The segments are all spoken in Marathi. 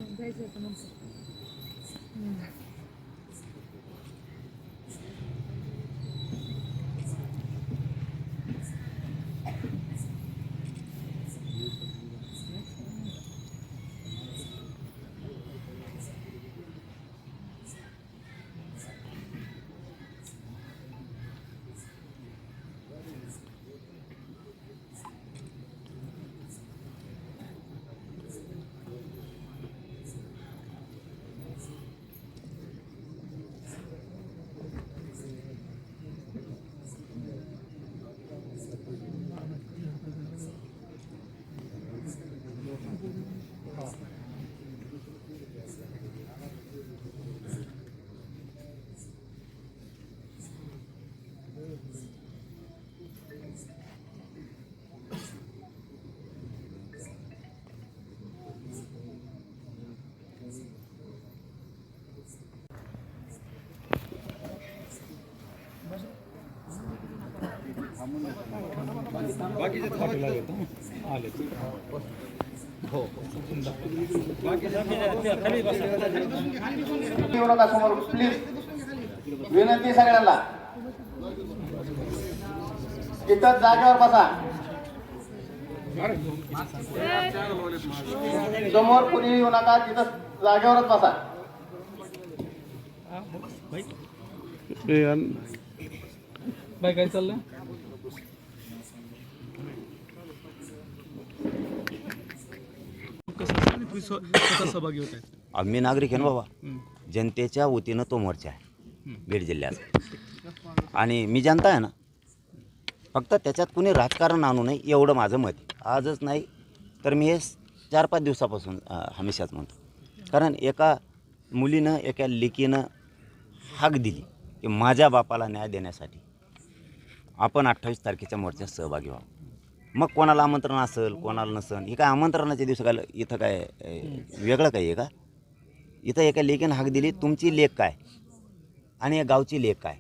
जायचं होतं नंतर. समोर प्लीज विनंती सगळ्यांना इथं जागेवर बसा. समोर कुणी येऊ नका, तिथं जागेवरच बसा. बाय काय चाललं? सहभागी होत आहेत. आम्ही नागरिक आहे ना बाबा, जनतेच्या वतीनं तो मोर्चा आहे बीड जिल्ह्याचा. आणि मी जनता आहे ना, फक्त त्याच्यात कुणी राजकारण आणू नये एवढं माझं मत आहे. आजच नाही तर मी हे 4-5 दिवसापासून हमेशाच म्हणतो. कारण एका मुलीनं, एका लेकीनं हाक दिली की माझ्या बापाला न्याय देण्यासाठी आपण 28 तारखेच्या मोर्चात सहभागी व्हावं. मग कोणाला आमंत्रण असेल, कोणाला नसेल, हे काय आमंत्रणाच्या दिवशी काय इथं काय वेगळं काही आहे का? इथं एका लेकीनं हाक दिली, तुमची लेक काय आणि या गावची लेक काय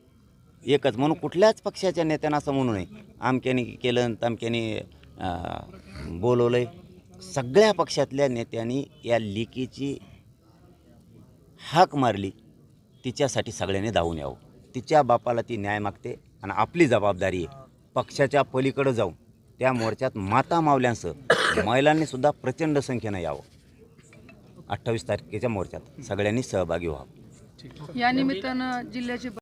एकच. म्हणून कुठल्याच पक्षाच्या नेत्यांना असं म्हणू नये आमक्याने केलं तमक्याने बोलवलं आहे. सगळ्या पक्षातल्या नेत्यांनी या लेकीची हाक मारली, तिच्यासाठी सगळ्यांनी धावून यावं. तिच्या बापाला ती न्याय मागते आणि आपली जबाबदारी आहे पक्षाच्या पलीकडं जाऊन त्या मोर्चात माता मावल्यांसह महिलांनीसुद्धा प्रचंड संख्येनं यावं. 28 तारखेच्या मोर्चात सगळ्यांनी सहभागी व्हावं. या निमित्तानं जिल्ह्याचे